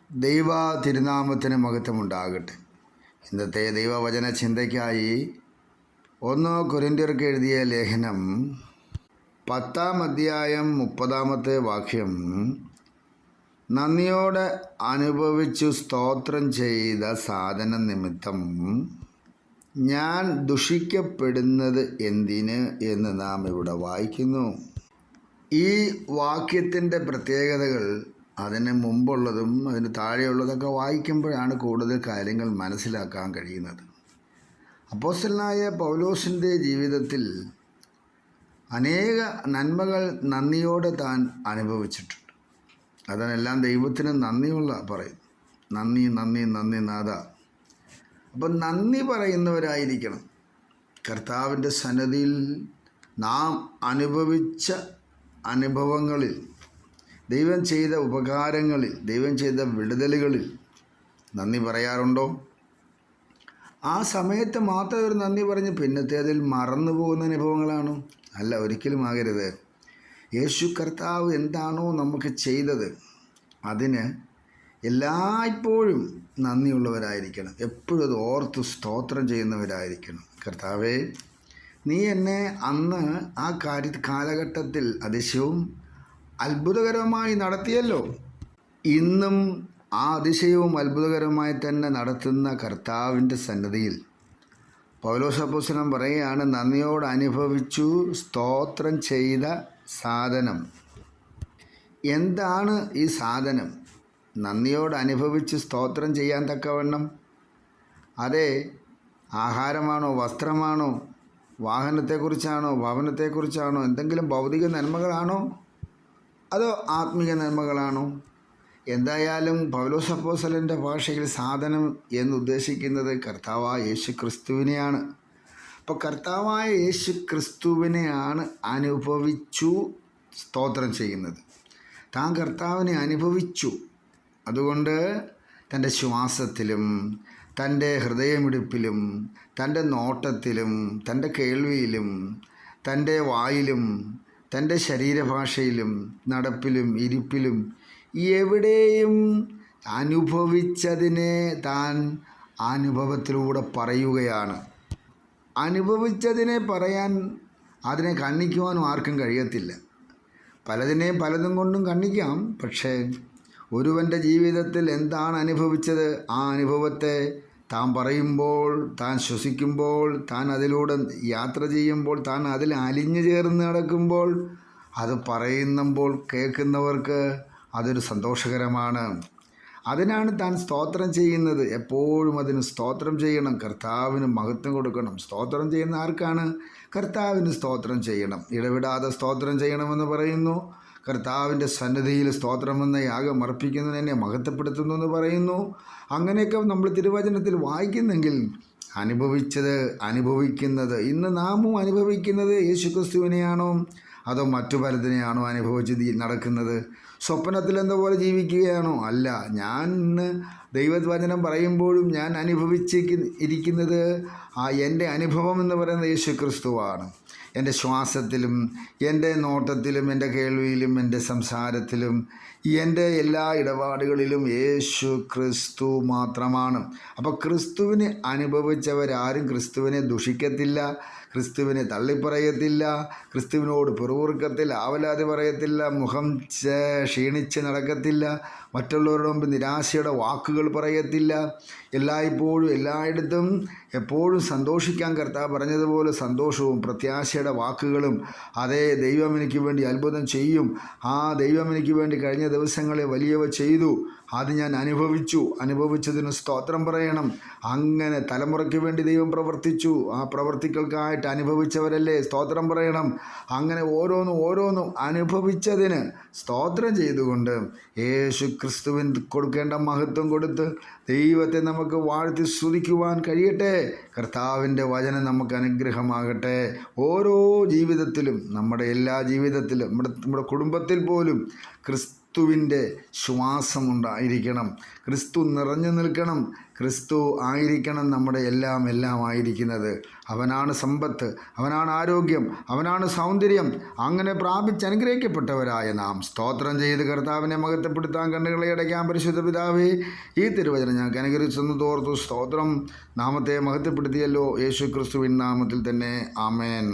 ദൈവ തിരുനാമത്തിന് മഹത്വമുണ്ടാകട്ടെ. ഇന്നത്തെ ദൈവവചന ചിന്തയ്ക്കായി 1 കൊരിന്ത്യർക്ക് എഴുതിയ ലേഖനം 10-ാം അധ്യായം 30-ാമത്തെ വാക്യം, നന്ദിയോടെ അനുഭവിച്ചു സ്തോത്രം ചെയ്ത സാധന നിമിത്തം ഞാൻ ദുഷിക്കപ്പെടുന്നത് എന്തിന് എന്ന് നാം ഇവിടെ വായിക്കുന്നു. ഈ വാക്യത്തിൻ്റെ പ്രത്യേകതകൾ അതിന് മുമ്പുള്ളതും അതിന് താഴെയുള്ളതൊക്കെ വായിക്കുമ്പോഴാണ് കൂടുതൽ കാര്യങ്ങൾ മനസ്സിലാക്കാൻ കഴിയുന്നത്. അപ്പോസ്തലനായ പൗലോസിൻ്റെ ജീവിതത്തിൽ അനേക നന്മകൾ നന്ദിയോടെ താൻ അനുഭവിച്ചിട്ടുണ്ട്. അതിനെല്ലാം ദൈവത്തിന് നന്ദിയുള്ള പറയും. നന്ദി നന്ദി നന്ദി നാഥ. അപ്പം നന്ദി പറയുന്നവരായിരിക്കണം. കർത്താവിൻ്റെ സന്നിധിയിൽ നാം അനുഭവിച്ച അനുഭവങ്ങളിൽ, ദൈവം ചെയ്ത ഉപകാരങ്ങളിൽ, ദൈവം ചെയ്ത വിടുതലുകളിൽ നന്ദി പറയാറുണ്ടോ? ആ സമയത്ത് മാത്രം ഒരു നന്ദി പറഞ്ഞ് പിന്നത്തെ അതിൽ മറന്നു പോകുന്ന അനുഭവങ്ങളാണോ? അല്ല, ഒരിക്കലും ആകരുത്. യേശു കർത്താവ് എന്താണോ നമുക്ക് ചെയ്തത് അതിന് എല്ലായ്പ്പോഴും നന്ദിയുള്ളവരായിരിക്കണം. എപ്പോഴും അത് ഓർത്ത് സ്തോത്രം ചെയ്യുന്നവരായിരിക്കണം. കർത്താവേ, നീ എന്നെ അന്ന് ആ കാലഘട്ടത്തിൽ അതിശയവും അത്ഭുതകരമായി നടത്തിയല്ലോ. ഇന്നും ആ അതിശയവും അത്ഭുതകരമായി തന്നെ നടത്തുന്ന കർത്താവിൻ്റെ സന്നിധിയിൽ പൗലോസ് അപ്പോസ്തലൻ പറയുകയാണ്, നന്ദിയോട് അനുഭവിച്ചു സ്തോത്രം ചെയ്ത സാധനം. എന്താണ് ഈ സാധനം? നന്ദിയോട് അനുഭവിച്ച് സ്തോത്രം ചെയ്യാൻ തക്കവണ്ണം അതെ ആഹാരമാണോ, വസ്ത്രമാണോ, വാഹനത്തെക്കുറിച്ചാണോ, ഭവനത്തെക്കുറിച്ചാണോ, എന്തെങ്കിലും ഭൗതിക നന്മകളാണോ, അതോ ആത്മീയ നന്മകളാണോ? എന്തായാലും പൗലോസ് അപ്പോസ്തലൻ്റെ ഭാഷയിൽ സാധനം എന്നുദ്ദേശിക്കുന്നത് കർത്താവായ യേശു ക്രിസ്തുവിനെയാണ്. അപ്പോൾ കർത്താവായ യേശു ക്രിസ്തുവിനെയാണ് അനുഭവിച്ചു സ്തോത്രം ചെയ്യുന്നത്. താൻ കർത്താവിനെ അനുഭവിച്ചു. അതുകൊണ്ട് തൻ്റെ ശ്വാസത്തിലും തൻ്റെ ഹൃദയമിടിപ്പിലും തൻ്റെ നോട്ടത്തിലും തൻ്റെ കേൾവിയിലും തൻ്റെ വായിലും തൻ്റെ ശരീരഭാഷയിലും നടപ്പിലും ഇരിപ്പിലും എവിടെയും അനുഭവിച്ചതിനെ താൻ അനുഭവത്തിലൂടെ പറയുകയാണ്. അനുഭവിച്ചതിനെ പറയാൻ, അതിനെ കണ്ണിക്കുവാനും ആർക്കും കഴിയത്തില്ല. പലതിനെയും പലതും കൊണ്ടും കണ്ണിക്കാം. പക്ഷേ ഒരുവൻ്റെ ജീവിതത്തിൽ എന്താണ് അനുഭവിച്ചത്, ആ അനുഭവത്തെ താൻ പറയുമ്പോൾ, താൻ ശ്വസിക്കുമ്പോൾ, താൻ അതിലൂടെ യാത്ര ചെയ്യുമ്പോൾ, താൻ അതിൽ അലിഞ്ഞു ചേർന്ന് നടക്കുമ്പോൾ, അത് പറയുമ്പോൾ കേൾക്കുന്നവർക്ക് അതൊരു സന്തോഷകരമാണ്. അതിനാണ് താൻ സ്തോത്രം ചെയ്യുന്നത്. എപ്പോഴും അതിന് സ്തോത്രം ചെയ്യണം. കർത്താവിന് മഹത്വം കൊടുക്കണം. സ്തോത്രം ചെയ്യുന്ന ആർക്കാണ്? കർത്താവിന് സ്തോത്രം ചെയ്യണം. ഇടവിടാതെ സ്തോത്രം ചെയ്യണമെന്ന് പറയുന്നു. കർത്താവിൻ്റെ സന്നിധിയിൽ സ്തോത്രമെന്ന യാഗം അർപ്പിക്കുന്നതിനെ മഹത്വപ്പെടുത്തുന്നു എന്ന് പറയുന്നു. അങ്ങനെയൊക്കെ നമ്മൾ തിരുവചനത്തിൽ വായിക്കുന്നെങ്കിൽ അനുഭവിക്കുന്നത് ഇന്ന് നാമും അനുഭവിക്കുന്നത് യേശുക്രിസ്തുവിനെയാണോ അതോ മറ്റു പലതിനെയാണോ അനുഭവിച്ച് നടക്കുന്നത്? സ്വപ്നത്തിൽ എന്ന പോലെ ജീവിക്കുകയാണോ? അല്ല, ഞാൻ ഇന്ന് ദൈവവചനം പറയുമ്പോഴും ഞാൻ ഇരിക്കുന്നത് എൻ്റെ അനുഭവം എന്ന് പറയുന്നത് യേശുക്രിസ്തുവാണ്. എൻ്റെ ശ്വാസത്തിലും എൻ്റെ നോട്ടത്തിലും എൻ്റെ കേൾവിയിലും എൻ്റെ സംസാരത്തിലും എൻ്റെ എല്ലാ ഇടപാടുകളിലും യേശു ക്രിസ്തു മാത്രമാണ്. അപ്പോൾ ക്രിസ്തുവിനെ അനുഭവിച്ചവരാരും ക്രിസ്തുവിനെ ദുഷിക്കത്തില്ല, ക്രിസ്തുവിനെ തള്ളിപ്പറയത്തില്ല, ക്രിസ്തുവിനോട് പിറുപിറുക്കത്തിൽ ആവലാതി പറയത്തില്ല, മുഖം ക്ഷീണിച്ച് നടക്കത്തില്ല, മറ്റുള്ളവരുടെ മുമ്പ് നിരാശയുടെ വാക്കുകൾ പറയത്തില്ല. എല്ലായ്പ്പോഴും എല്ലായിടത്തും എപ്പോഴും സന്തോഷിക്കാൻ കർത്താവ് പറഞ്ഞതുപോലെ സന്തോഷവും പ്രത്യാശയുടെ വാക്കുകളും, അതേ ദൈവം എനിക്ക് വേണ്ടി അത്ഭുതം ചെയ്യും, ആ ദൈവം എനിക്ക് വേണ്ടി കഴിഞ്ഞ ദിവസങ്ങളെ വലിയവ ചെയ്തു, അത് ഞാൻ അനുഭവിച്ചതിന് സ്തോത്രം പറയണം. അങ്ങനെ തലമുറയ്ക്ക് വേണ്ടി ദൈവം പ്രവർത്തിച്ചു, ആ പ്രവർത്തികൾക്കായിട്ട് അനുഭവിച്ചവരല്ലേ സ്തോത്രം പറയണം. അങ്ങനെ ഓരോന്നും അനുഭവിച്ചതിന് സ്തോത്രം ചെയ്തുകൊണ്ട് യേശു ക്രിസ്തുവിന് കൊടുക്കേണ്ട മഹത്വം കൊടുത്ത് ദൈവത്തെ നമുക്ക് വാഴ്ത്തി സ്തുതിക്കുവാൻ കഴിയട്ടെ. കർത്താവിൻ്റെ വചനം നമുക്ക് അനുഗ്രഹമാകട്ടെ. ഓരോ ജീവിതത്തിലും, നമ്മുടെ എല്ലാ ജീവിതത്തിലും, നമ്മുടെ കുടുംബത്തിൽ പോലും ക്രിസ്തുവിൻ്റെ ശ്വാസമുണ്ടായിരിക്കണം. ക്രിസ്തു നിറഞ്ഞു നിൽക്കണം. ക്രിസ്തു ആയിരിക്കണം നമ്മുടെ എല്ലാം ആയിരിക്കുന്നത്. അവനാണ് സമ്പത്ത്, അവനാണ് ആരോഗ്യം, അവനാണ് സൗന്ദര്യം. അങ്ങനെ പ്രാപിച്ച് അനുഗ്രഹിക്കപ്പെട്ടവരായ നാം സ്തോത്രം ചെയ്ത് കർത്താവിനെ മഹത്വപ്പെടുത്താൻ കണ്ണുകളെ അടയ്ക്കാൻ. പരിശുദ്ധ പിതാവേ, ഈ തിരുവചനം ഞങ്ങൾക്ക് അനുഗ്രഹിച്ചെന്ന് തോർത്തു സ്തോത്രം. നാമത്തെ മഹത്വപ്പെടുത്തിയല്ലോ. യേശു ക്രിസ്തുവിൻ നാമത്തിൽ തന്നെ. ആമേൻ.